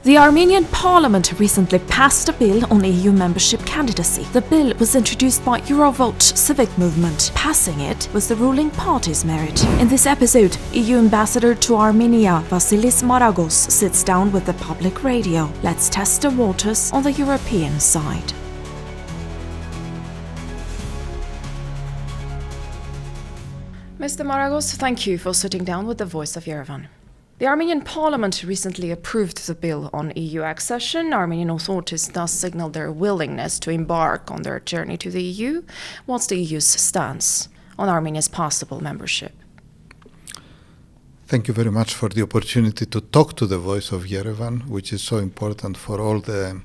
The Armenian parliament recently passed a bill on EU membership candidacy. The bill was introduced by Eurovote civic movement. Passing it was the ruling party's merit. In this episode, EU ambassador to Armenia, Vassilis Maragos, sits down with the public radio. Let's test the waters on the European side. Mr. Maragos, thank you for sitting down with the Voice of Yerevan. The Armenian parliament recently approved the bill on EU accession. Armenian authorities thus signaled their willingness to embark on their journey to the EU. What's the EU's stance on Armenia's possible membership? Thank you very much for the opportunity to talk to the Voice of Yerevan, which is so important for all the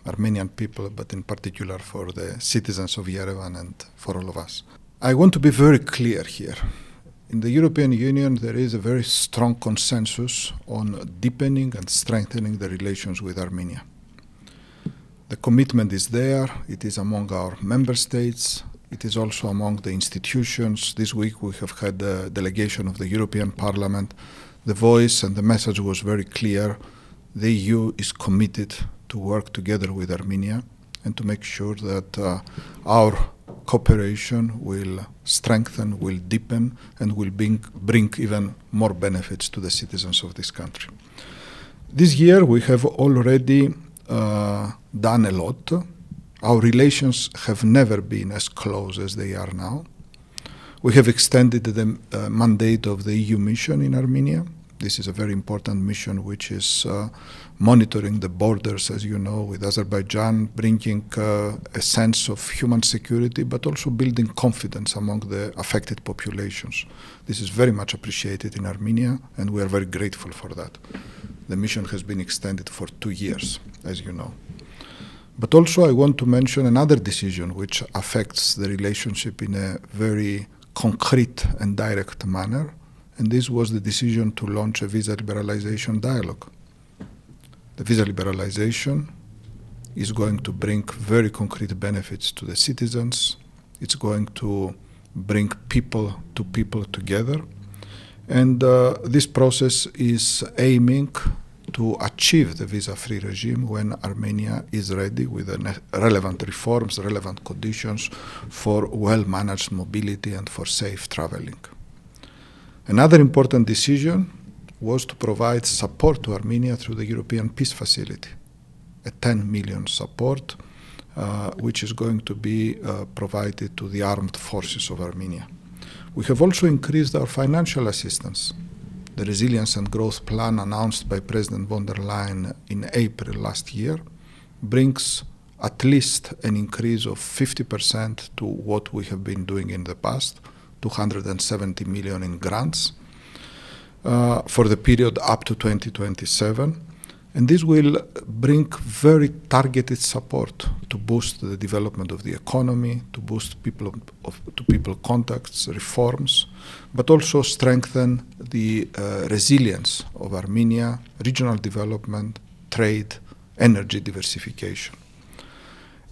Armenian people, but in particular for the citizens of Yerevan and for all of us. I want to be very clear here. In the European Union, there is a very strong consensus on deepening and strengthening the relations with Armenia. The commitment is there. It is among our member states. It is also among the institutions. This week we have had a delegation of the European Parliament. The voice and the message was very clear. The EU is committed to work together with Armenia and to make sure that our cooperation will strengthen, will deepen, and will bring even more benefits to the citizens of this country. This year we have already done a lot. Our relations have never been as close as they are now. We have extended the mandate of the EU mission in Armenia. This is a very important mission which is monitoring the borders, as you know, with Azerbaijan, bringing a sense of human security, but also building confidence among the affected populations. This is very much appreciated in Armenia, and we are very grateful for that. The mission has been extended for 2 years, as you know. But also I want to mention another decision which affects the relationship in a very concrete and direct manner, and this was the decision to launch a visa liberalization dialogue. The visa liberalization is going to bring very concrete benefits to the citizens. It's going to bring people together. And this process is aiming to achieve the visa-free regime when Armenia is ready with relevant reforms, relevant conditions for well-managed mobility and for safe traveling. Another important decision was to provide support to Armenia through the European Peace Facility, a 10 million support, which is going to be provided to the armed forces of Armenia. We have also increased our financial assistance. The Resilience and Growth Plan announced by President von der Leyen in April last year brings at least an increase of 50% to what we have been doing in the past, 270 million in grants for the period up to 2027. And this will bring very targeted support to boost the development of the economy, to boost people contacts, reforms, but also strengthen the resilience of Armenia, regional development, trade, energy diversification.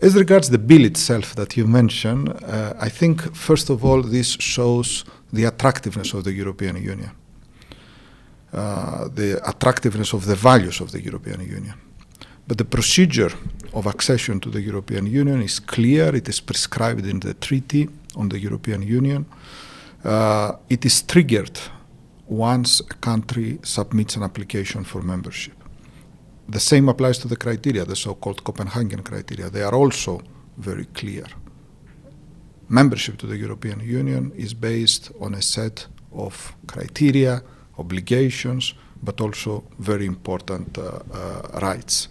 As regards the bill itself that you mentioned, I think, first of all, this shows the attractiveness of the European Union, the attractiveness of the values of the European Union. But the procedure of accession to the European Union is clear. It is prescribed in the Treaty on the European Union. It is triggered once a country submits an application for membership. The same applies to the criteria, the so-called Copenhagen criteria. They are also very clear. Membership to the European Union is based on a set of criteria, obligations, but also very important rights.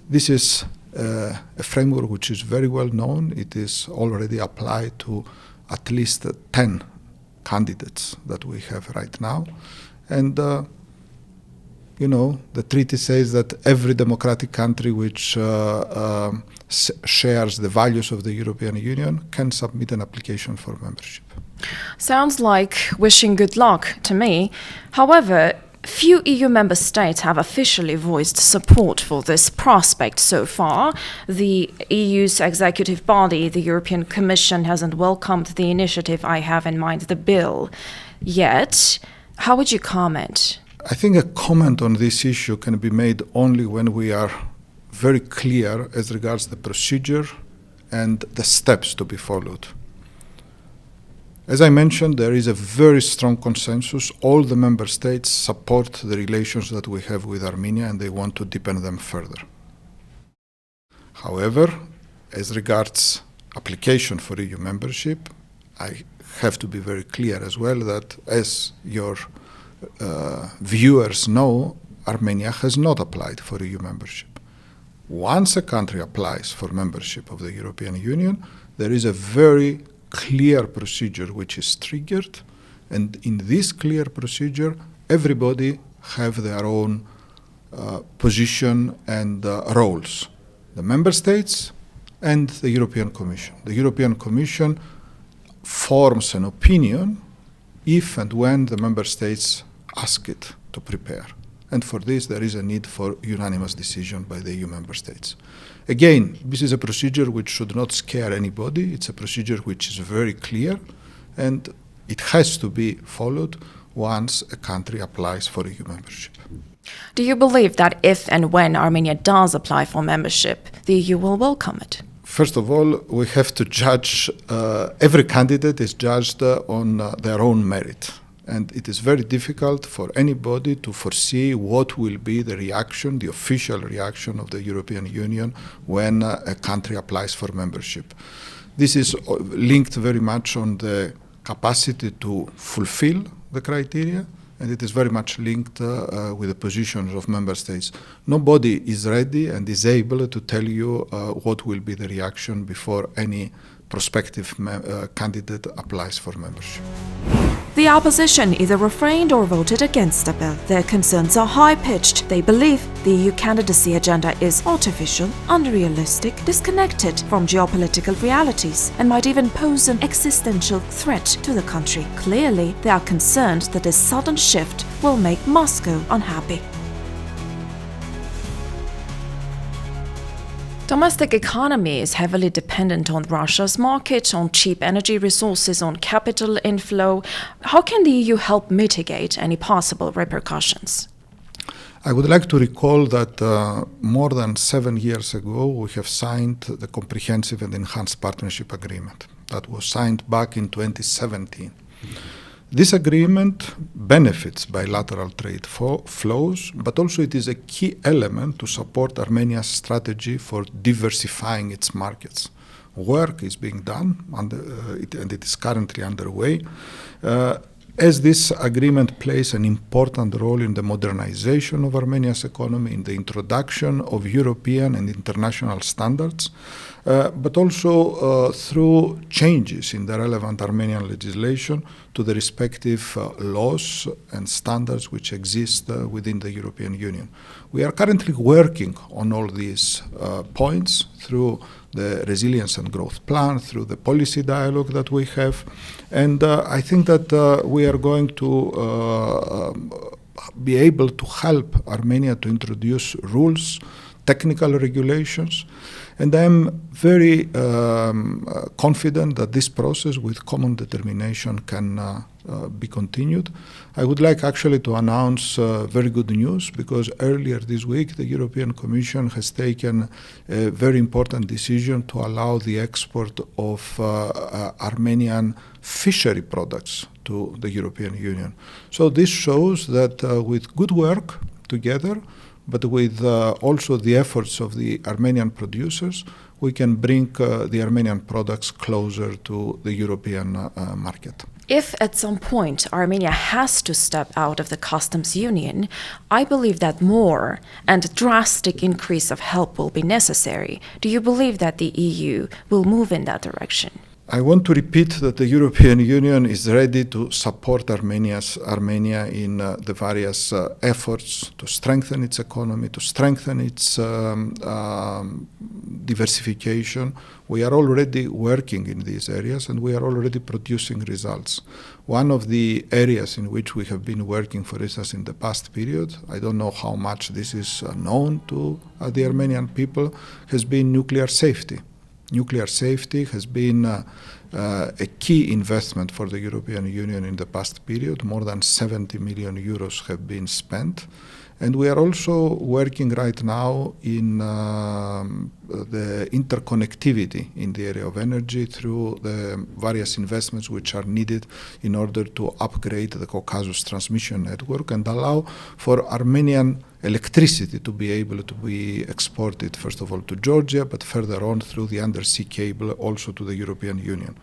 This is a framework which is very well known. It is already applied to at least 10 candidates that we have right now. And the treaty says that every democratic country which shares the values of the European Union can submit an application for membership. Sounds like wishing good luck to me. However, few EU member states have officially voiced support for this prospect so far. The EU's executive body, the European Commission, hasn't welcomed the initiative. I have in mind the bill yet. How would you comment? I think a comment on this issue can be made only when we are very clear as regards the procedure and the steps to be followed. As I mentioned, there is a very strong consensus. All the member states support the relations that we have with Armenia and they want to deepen them further. However, as regards application for EU membership, I have to be very clear as well that, as your viewers know, Armenia has not applied for EU membership. Once a country applies for membership of the European Union, there is a very clear procedure which is triggered, and in this clear procedure, everybody have their own position and roles. The member states and the European Commission. The European Commission forms an opinion if and when the member states ask it to prepare. And for this, there is a need for unanimous decision by the EU member states. Again, this is a procedure which should not scare anybody. It's a procedure which is very clear, and it has to be followed once a country applies for EU membership. Do you believe that if and when Armenia does apply for membership, the EU will welcome it? First of all, we have to judge, every candidate is judged on their own merit. And it is very difficult for anybody to foresee what will be the reaction, the official reaction of the European Union when a country applies for membership. This is linked very much on the capacity to fulfill the criteria, and it is very much linked with the positions of member states. Nobody is ready and is able to tell you what will be the reaction before any prospective candidate applies for membership. The opposition either refrained or voted against the bill. Their concerns are high-pitched. They believe the EU candidacy agenda is artificial, unrealistic, disconnected from geopolitical realities, and might even pose an existential threat to the country. Clearly, they are concerned that this sudden shift will make Moscow unhappy. Domestic economy is heavily dependent on Russia's market, on cheap energy resources, on capital inflow. How can the EU help mitigate any possible repercussions? I would like to recall that more than 7 years ago, we have signed the Comprehensive and Enhanced Partnership Agreement that was signed back in 2017. This agreement benefits bilateral trade flows, but also it is a key element to support Armenia's strategy for diversifying its markets. Work is being done, and it is currently underway, as this agreement plays an important role in the modernization of Armenia's economy, in the introduction of European and international standards, but also through changes in the relevant Armenian legislation to the respective laws and standards which exist within the European Union. We are currently working on all these points through the Resilience and Growth Plan, through the policy dialogue that we have. And I think that we are going to be able to help Armenia to introduce rules, technical regulations. And I am very confident that this process with common determination can be continued. I would like actually to announce very good news, because earlier this week the European Commission has taken a very important decision to allow the export of Armenian fishery products to the European Union. So this shows that with good work together, but with also the efforts of the Armenian producers, we can bring the Armenian products closer to the European market. If at some point Armenia has to step out of the customs union, I believe that more and drastic increase of help will be necessary. Do you believe that the EU will move in that direction? I want to repeat that the European Union is ready to support Armenia in the various efforts to strengthen its economy, to strengthen its diversification. We are already working in these areas and we are already producing results. One of the areas in which we have been working, for instance, in the past period, I don't know how much this is known to the Armenian people, has been nuclear safety. nuclear safety has been a key investment for the European Union in the past period. More than 70 million euros have been spent. And we are also working right now in the interconnectivity in the area of energy through the various investments which are needed in order to upgrade the Caucasus transmission network and allow for Armenian electricity to be able to be exported, first of all, to Georgia, but further on through the undersea cable also to the European Union.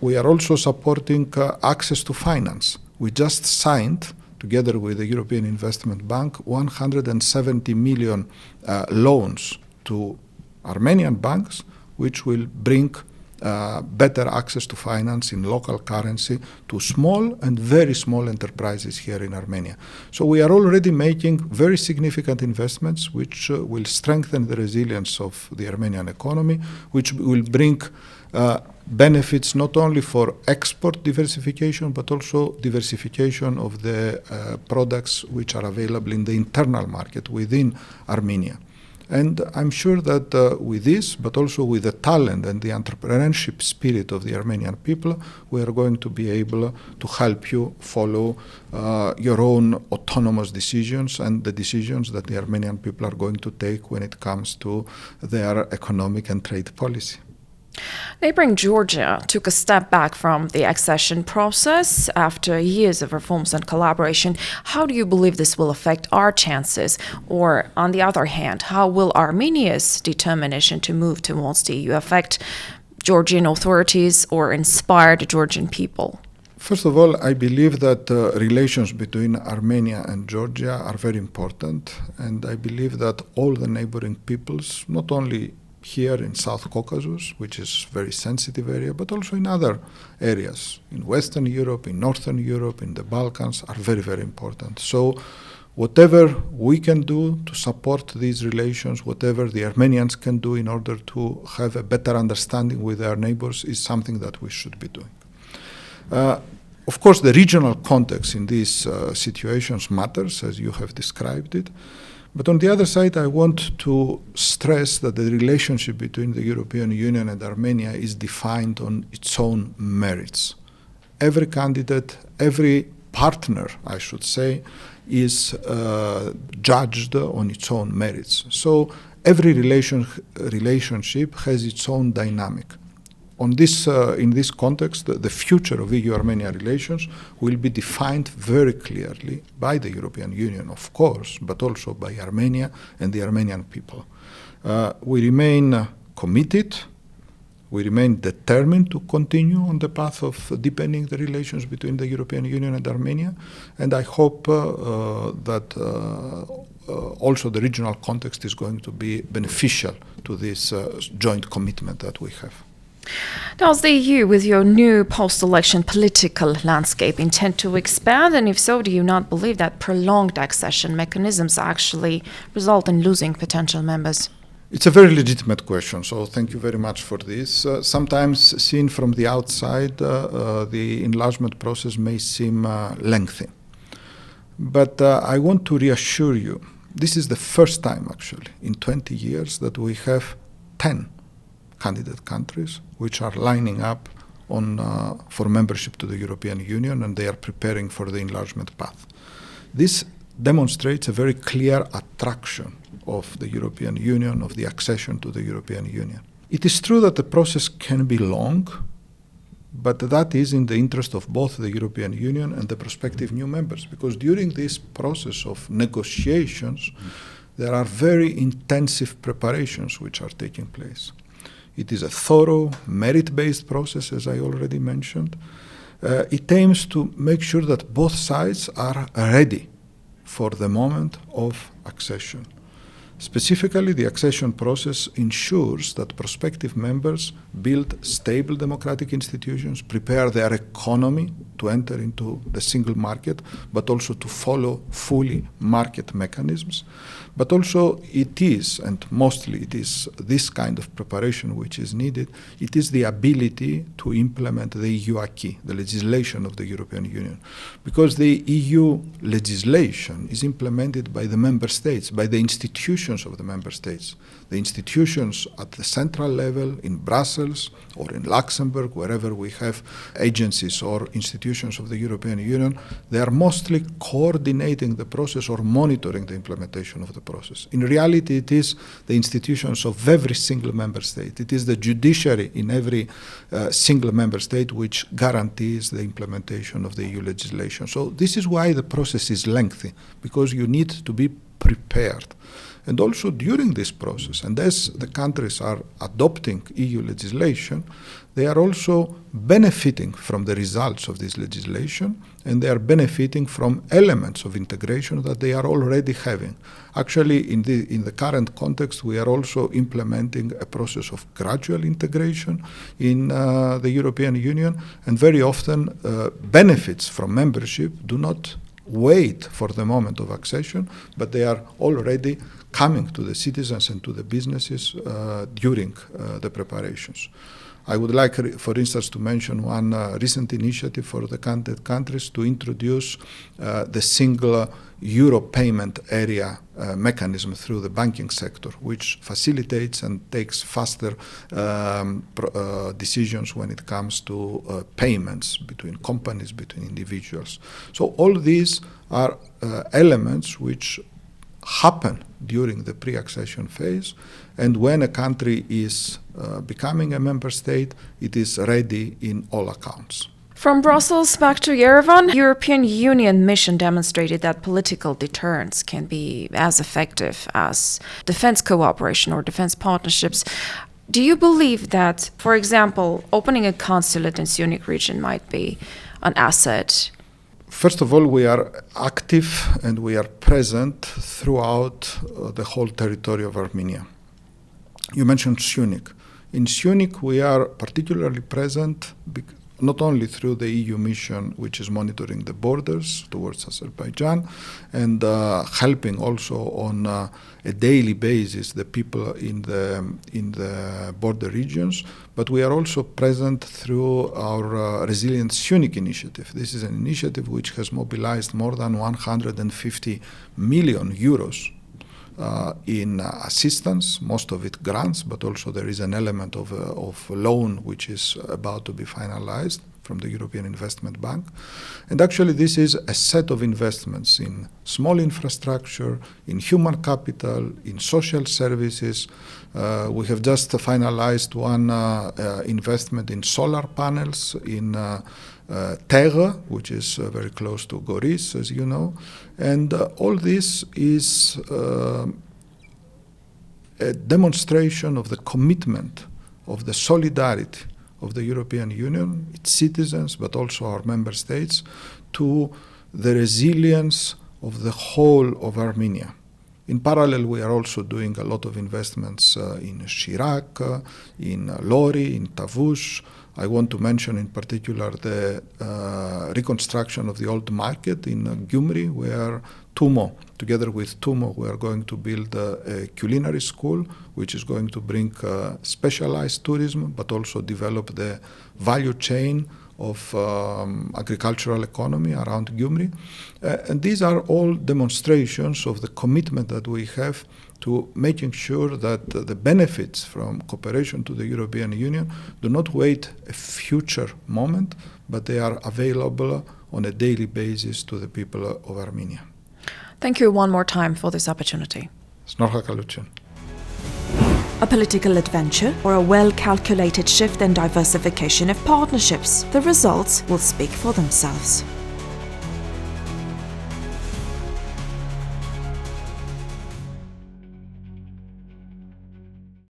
We are also supporting access to finance. We just signed, together with the European Investment Bank, 170 million loans to Armenian banks, which will bring better access to finance in local currency to small and very small enterprises here in Armenia. So we are already making very significant investments which will strengthen the resilience of the Armenian economy, which will bring benefits not only for export diversification, but also diversification of the products which are available in the internal market within Armenia. And I'm sure that with this, but also with the talent and the entrepreneurship spirit of the Armenian people, we are going to be able to help you follow your own autonomous decisions and the decisions that the Armenian people are going to take when it comes to their economic and trade policy. Neighboring Georgia took a step back from the accession process after years of reforms and collaboration. How do you believe this will affect our chances? Or, on the other hand, how will Armenia's determination to move towards the EU affect Georgian authorities or inspire the Georgian people? First of all, I believe that relations between Armenia and Georgia are very important, and I believe that all the neighboring peoples, not only here in South Caucasus, which is a very sensitive area, but also in other areas, in Western Europe, in Northern Europe, in the Balkans, are very, very important. So whatever we can do to support these relations, whatever the Armenians can do in order to have a better understanding with their neighbors is something that we should be doing. Of course, the regional context in these situations matters, as you have described it. But on the other side, I want to stress that the relationship between the European Union and Armenia is defined on its own merits. Every candidate, every partner, I should say, is judged on its own merits. So every relationship has its own dynamic. In this context, the future of EU-Armenia relations will be defined very clearly by the European Union, of course, but also by Armenia and the Armenian people. We remain committed, we remain determined to continue on the path of deepening the relations between the European Union and Armenia, and I hope that also the regional context is going to be beneficial to this joint commitment that we have. Does the EU, with your new post-election political landscape, intend to expand? And if so, do you not believe that prolonged accession mechanisms actually result in losing potential members? It's a very legitimate question, so thank you very much for this. Sometimes seen from the outside, the enlargement process may seem lengthy. But I want to reassure you, this is the first time, actually, in 20 years that we have 10 candidate countries which are lining up for membership to the European Union, and they are preparing for the enlargement path. This demonstrates a very clear attraction of the European Union, of the accession to the European Union. It is true that the process can be long, but that is in the interest of both the European Union and the prospective new members, because during this process of negotiations, there are very intensive preparations which are taking place. It is a thorough, merit-based process, as I already mentioned. It aims to make sure that both sides are ready for the moment of accession. Specifically, the accession process ensures that prospective members build stable democratic institutions, prepare their economy to enter into the single market, but also to follow fully market mechanisms. But also it is, and mostly it is this kind of preparation which is needed, it is the ability to implement the EU acquis, the legislation of the European Union. Because the EU legislation is implemented by the member states, by the institutions of the member states. The institutions at the central level in Brussels or in Luxembourg, wherever we have agencies or institutions of the European Union, they are mostly coordinating the process or monitoring the implementation of the process. In reality, it is the institutions of every single member state. It is the judiciary in every single member state which guarantees the implementation of the EU legislation. So this is why the process is lengthy, because you need to be prepared. And also during this process, and as the countries are adopting EU legislation, they are also benefiting from the results of this legislation, and they are benefiting from elements of integration that they are already having. Actually, in the current context, we are also implementing a process of gradual integration in the European Union, and very often benefits from membership do not wait for the moment of accession, but they are already coming to the citizens and to the businesses during the preparations. I would like, for instance, to mention one recent initiative for the countries to introduce the single euro payment area mechanism through the banking sector, which facilitates and takes faster decisions when it comes to payments between companies, between individuals. So all these are elements which happen during the pre-accession phase, and when a country is becoming a member state, it is ready in all accounts. From Brussels back to Yerevan, European Union mission demonstrated that political deterrence can be as effective as defense cooperation or defense partnerships. Do you believe that, for example, opening a consulate in Syunik region might be an asset? First of all, we are active and we are present throughout the whole territory of Armenia. You mentioned Syunik. In Syunik, we are particularly present not only through the EU mission, which is monitoring the borders towards Azerbaijan, and helping also on a daily basis the people in the border regions, but we are also present through our Resilient Syunik initiative. This is an initiative which has mobilized more than 150 million euros in assistance, most of it grants, but also there is an element of loan which is about to be finalized from the European Investment Bank. And actually this is a set of investments in small infrastructure, in human capital, in social services. We have just finalized one investment in solar panels in Terre, which is very close to Goris, as you know. And all this is a demonstration of the commitment, of the solidarity of the European Union, its citizens, but also our member states, to the resilience of the whole of Armenia. In parallel, we are also doing a lot of investments in Shirak, in Lori, in Tavush. I want to mention in particular the reconstruction of the old market in Gyumri, where together with Tumo, we are going to build a culinary school, which is going to bring specialized tourism, but also develop the value chain of agricultural economy around Gyumri. And these are all demonstrations of the commitment that we have to making sure that the benefits from cooperation to the European Union do not wait a future moment, but they are available on a daily basis to the people of Armenia. Thank you one more time for this opportunity. Snorha Kaluchin. A political adventure or a well-calculated shift and diversification of partnerships. The results will speak for themselves.